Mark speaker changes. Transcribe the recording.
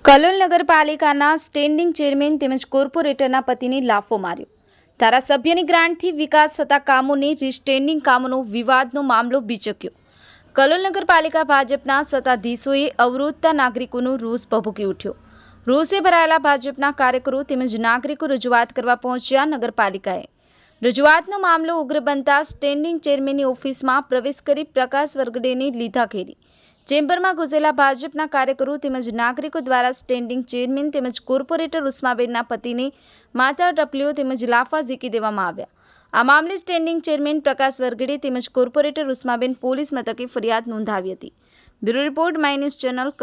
Speaker 1: કલોલ નગરપાલિકાના standing chairman તેમજ કોર્પોરેટરના પતિને લાફો માર્યો. ધારાસભ્યની ગ્રાન્ટથી વિકાસ થતા કામોને રીસ્ટેન્ડિંગ કામોનો વિવાદનો મામલો બીચક્યો. કલોલ નગરપાલિકા ભાજપના સત્તાધીશોએ અવરોધતા નાગરિકોનો રોષ ભભૂકી ઉઠ્યો. રોષે ભરાયેલા ભાજપના કાર્યકરો તેમજ નાગરિકો રજૂઆત કરવા પહોંચ્યા નગરપાલિકાએ. રજૂઆતનો મામલો ઉગ્ર બનતા સ્ટેન્ડિંગ ચેરમેનની ઓફિસમાં પ્રવેશ કરી પ્રકાશ વરગડેને લીધા ઘેરી. ચેમ્બરમાં ઘૂસેલા ભાજપના કાર્યકરો તેમજ નાગરિકો દ્વારા સ્ટેન્ડિંગ ચેરમેન તેમજ કોર્પોરેટર ઉષ્માબેનના પતિને માથા ટપલીઓ તેમજ લાફા ઝીકી દેવામાં આવ્યા. આ મામલે સ્ટેન્ડિંગ ચેરમેન પ્રકાશ વરગડે તેમજ કોર્પોરેટર ઉષ્માબેન પોલીસ મથકે ફરિયાદ નોંધાવી હતી. Bureau report, my news channel.